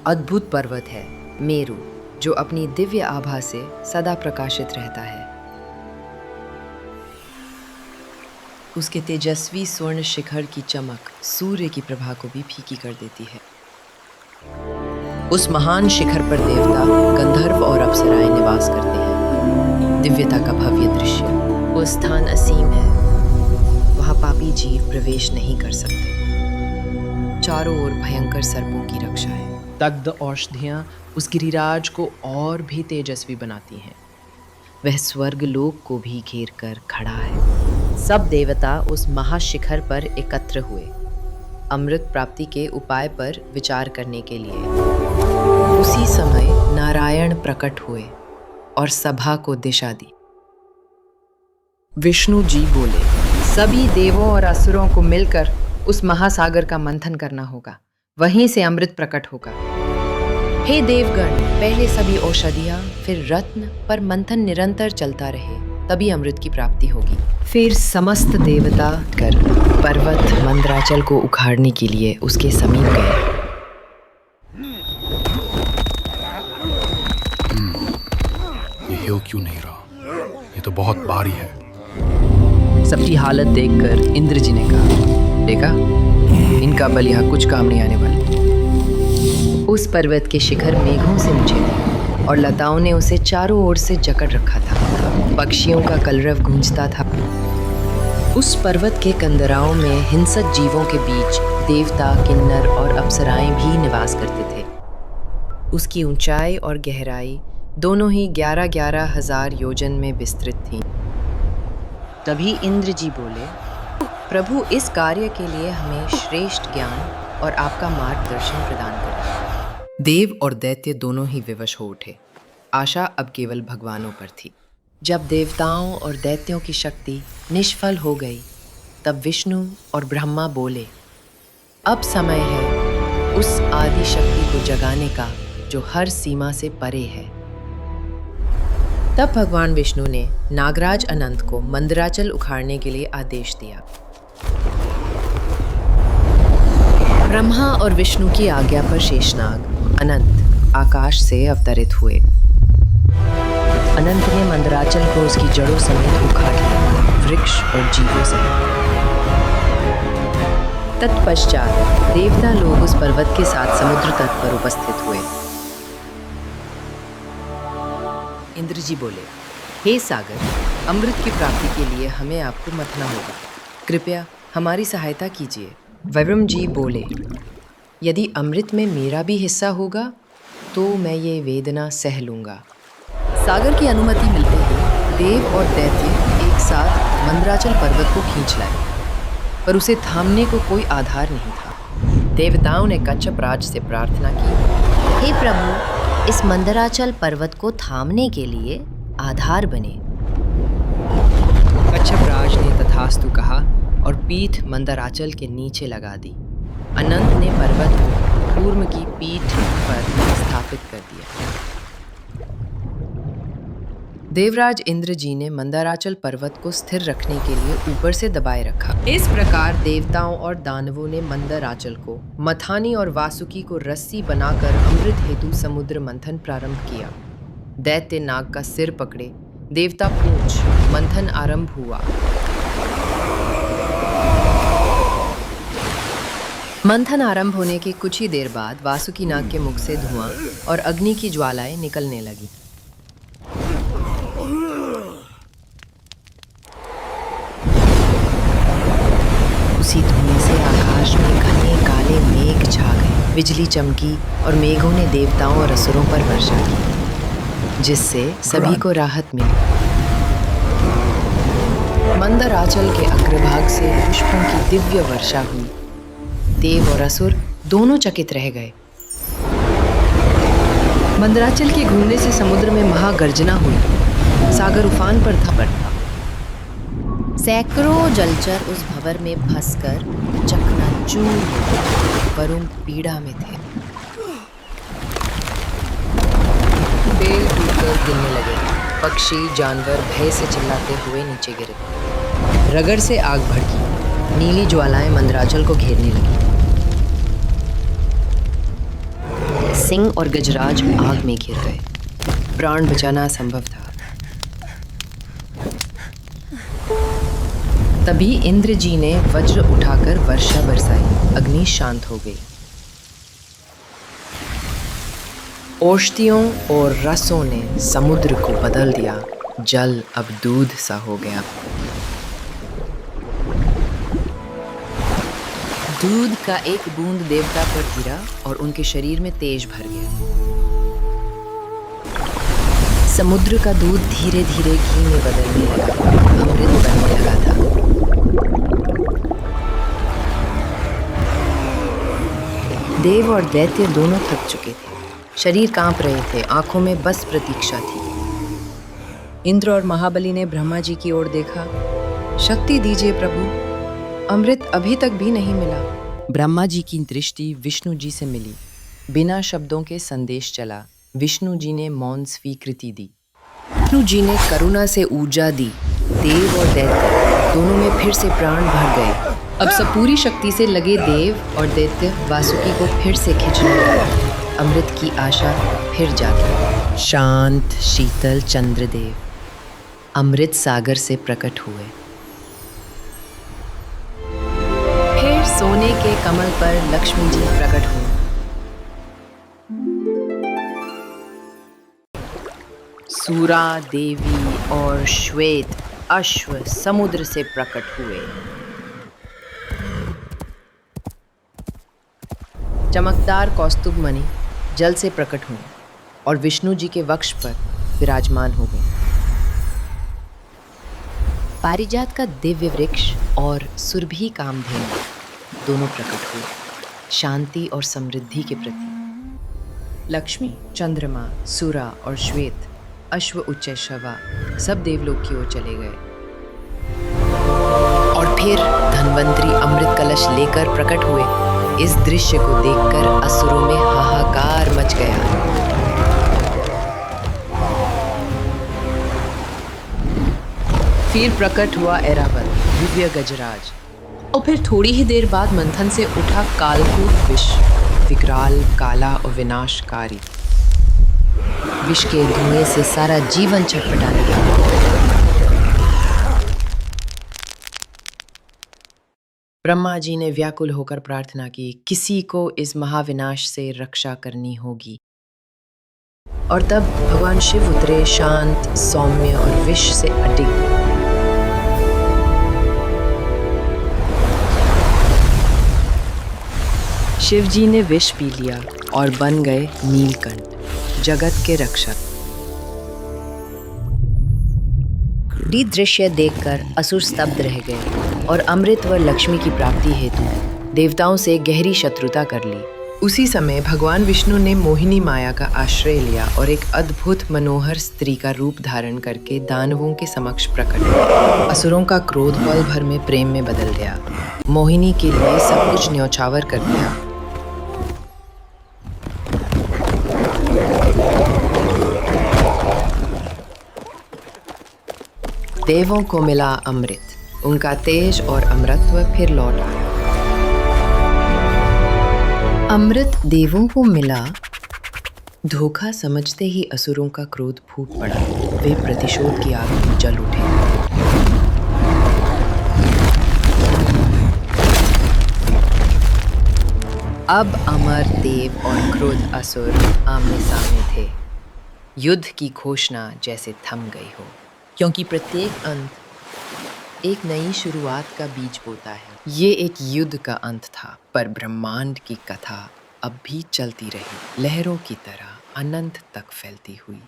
अद्भुत पर्वत है मेरु, जो अपनी दिव्य आभा से सदा प्रकाशित रहता है। उसके तेजस्वी स्वर्ण शिखर की चमक सूर्य की प्रभा को भी फीकी कर देती है। उस महान शिखर पर देवता, गंधर्व और अप्सराएं निवास करते हैं। दिव्यता का भव्य दृश्य। वो स्थान असीम है, वहां पापी जीव प्रवेश नहीं कर सकते। चारों ओर भयंकर सर्पों की रक्षा है। दग्ध औषधियां उस गिरिराज को और भी तेजस्वी बनाती हैं। वह स्वर्ग लोक को भी घेर कर खड़ा है। सब देवता उस महाशिखर पर एकत्र हुए, अमृत प्राप्ति के उपाय पर विचार करने के लिए। उसी समय नारायण प्रकट हुए और सभा को दिशा दी। विष्णु जी बोले, सभी देवों और असुरों को मिलकर उस महासागर का मंथन करना होगा, वहीं से अमृत प्रकट होगा। हे देवगण, पहले सभी औषधियां, फिर रत्न, पर मंथन निरंतर चलता रहे, तभी अमृत की प्राप्ति होगी। फिर समस्त देवता कर पर्वत मंदराचल को उखाड़ने के लिए उसके समीप गए। ये हिल क्यों नहीं रहा? ये तो बहुत भारी है। सबकी हालत देखकर इंद्र जी ने कहा, देखा, इनका बल यहाँ कुछ काम नहीं आने वाला। उस पर्वत के शिखर मेघों से ऊंचे थे और लताओं ने उसे चारों ओर से जकड़ रखा था। पक्षियों का कलरव गूंजता था। उस पर्वत के कंदराओं में हिंसक जीवों के बीच देवता, किन्नर और अप्सराएं भी निवास करते थे। उसकी ऊंचाई और गहराई दोनों ही 11,000 हजार योजन में विस्तृत थीं। तभी इंद्र जी बोले, प्रभु, इस कार्य के लिए हमें श्रेष्ठ ज्ञान और आपका मार्गदर्शन प्रदान करें। देव और दैत्य दोनों ही विवश हो उठे। आशा अब केवल भगवानों पर थी। जब देवताओं और दैत्यों की शक्ति निष्फल हो गई, तब विष्णु और ब्रह्मा बोले, अब समय है उस आदि शक्ति को जगाने का जो हर सीमा से परे है। तब भगवान विष्णु ने नागराज अनंत को मंदराचल उखाड़ने के लिए आदेश दिया। ब्रह्मा और विष्णु की आज्ञा पर शेषनाग अनंत आकाश से अवतरित हुए। अनंत ने मंदराचल को उसकी जड़ों समेत उखाड़ लिया, वृक्ष और जीवों समेत। तत्पश्चात देवता लोग उस पर्वत के साथ समुद्र तट पर उपस्थित हुए। इंद्र जी बोले, हे सागर, अमृत की प्राप्ति के लिए हमें आपको मथना होगा, कृपया हमारी सहायता कीजिए। वरुण जी बोले, यदि अमृत में मेरा भी हिस्सा होगा तो मैं ये वेदना सह लूंगा। सागर की अनुमति मिलते ही देव और दैत्य एक साथ मंदराचल पर्वत को खींच लाए, पर उसे थामने को कोई आधार नहीं था। देवताओं ने कच्छप राज से प्रार्थना की, हे प्रभु, इस मंदराचल पर्वत को थामने के लिए आधार बने। कच्छप राज ने तथास्तु कहा और पीठ मंदराचल के नीचे लगा दी। अनंत ने पर्वत को कूर्म की पीठ पर स्थापित कर दिया। देवराज इंद्र जी ने मंदराचल पर्वत को स्थिर रखने के लिए ऊपर से दबाए रखा। इस प्रकार देवताओं और दानवों ने मंदराचल को, मथानी और वासुकी को रस्सी बनाकर अमृत हेतु समुद्र मंथन प्रारंभ किया। दैत्य नाग का सिर पकड़े, देवता पूंछ, मंथन आरंभ हुआ। मंथन आरंभ होने के कुछ ही देर बाद वासुकी नाग के मुख से धुआं और अग्नि की ज्वालाएं निकलने लगी। उसी धुएं से आकाश में घने काले मेघ छा गए। बिजली चमकी और मेघों ने देवताओं और असुरों पर वर्षा की, जिससे सभी को राहत मिली। मंदराचल के अग्रभाग से पुष्पों की दिव्य वर्षा हुई। देव और असुर दोनों चकित रह गए। मंदराचल के घूमने से समुद्र में महागर्जना हुई। सागर उफान पर था। सैकड़ों जलचर उस भंवर में फंसकर चकनाचूर हो गए। वरुण पीड़ा में थे। पेड़ टूटकर गिरने लगे। पक्षी, जानवर भय से चिल्लाते हुए नीचे गिरे। रगड़ से आग भड़की। नीली ज्वालाएं मंदराचल को घेरने लगी। सिंह और गजराज आग में घिर गए। प्राण बचाना असंभव था। तभी इंद्र जी ने वज्र उठाकर वर्षा बरसाई। अग्नि शांत हो गई। औषधियों और रसों ने समुद्र को बदल दिया। जल अब दूध सा हो गया। दूध का एक बूंद देवता पर गिरा और उनके शरीर में तेज भर गया। समुद्र का दूध धीरे धीरे घी में बदलने लगा। अमृत बनने लगा था। देव और दैत्य दोनों थक चुके थे। शरीर कांप रहे थे। आंखों में बस प्रतीक्षा थी। इंद्र और महाबली ने ब्रह्मा जी की ओर देखा। शक्ति दीजिए प्रभु, अमृत अभी तक भी नहीं मिला। ब्रह्मा जी की दृष्टि विष्णु जी से मिली। बिना शब्दों के संदेश चला। विष्णु जी ने मौन स्वीकृति दी। विष्णु जी ने करुणा से ऊर्जा दी। देव और दैत्य दोनों में फिर से प्राण भर गए। अब सब पूरी शक्ति से लगे देव और दैत्य वासुकी को फिर से खींचने लगे। अमृत की आशा फिर जागी। शांत शीतल चंद्रदेव अमृत सागर से प्रकट हुए। फिर सोने के कमल पर लक्ष्मी जी प्रकट हुई। सूरा देवी और श्वेत अश्व समुद्र से प्रकट हुए। चमकदार कौस्तुभ मणि जल से प्रकट हुए और विष्णु जी के वक्ष पर विराजमान हो गए। पारिजात का दिव्य वृक्ष और सुरभि कामधेनु दोनों प्रकट हुए, शांति और समृद्धि के प्रति। लक्ष्मी, चंद्रमा, सूरा और श्वेत अश्व उच्च शवा सब देवलोक की ओर चले गए। और फिर धन्वंतरी अमृत कलश लेकर प्रकट हुए। इस दृश्य को देखकर असुरों में हाहाकार मच गया। फिर प्रकट हुआ ऐरावत, दिव्य गजराज। और फिर थोड़ी ही देर बाद मंथन से उठा कालकूट विष, विकराल, काला और विनाशकारी। विष के धुएं से सारा जीवन छटपटाने लगा। ब्रह्मा जी ने व्याकुल होकर प्रार्थना की, किसी को इस महाविनाश से रक्षा करनी होगी। और तब भगवान शिव उतरे, शांत, सौम्य और विष से अडिग। शिव जी ने विष पी लिया और बन गए नीलकंठ, जगत के रक्षक। ये दृश्य देखकर असुर स्तब्ध रह गए और अमृत व लक्ष्मी की प्राप्ति हेतु देवताओं से गहरी शत्रुता कर ली। उसी समय भगवान विष्णु ने मोहिनी माया का आश्रय लिया और एक अद्भुत मनोहर स्त्री का रूप धारण करके दानवों के समक्ष प्रकट हुआ। असुरों का क्रोध पल भर में प्रेम में बदल गया। मोहिनी के लिए सब कुछ न्यौछावर कर दिया। देवों को मिला अमृत, उनका तेज और अमरत्व फिर लौट आया। अमृत देवों को मिला, धोखा समझते ही असुरों का क्रोध फूट पड़ा। वे प्रतिशोध की आग में जल उठे। अब अमर देव और क्रोध असुर आमने सामने थे। युद्ध की घोषणा जैसे थम गई हो, क्योंकि प्रत्येक अंत एक नई शुरुआत का बीज बोता है। ये एक युद्ध का अंत था, पर ब्रह्मांड की कथा अब भी चलती रही, लहरों की तरह अनंत तक फैलती हुई।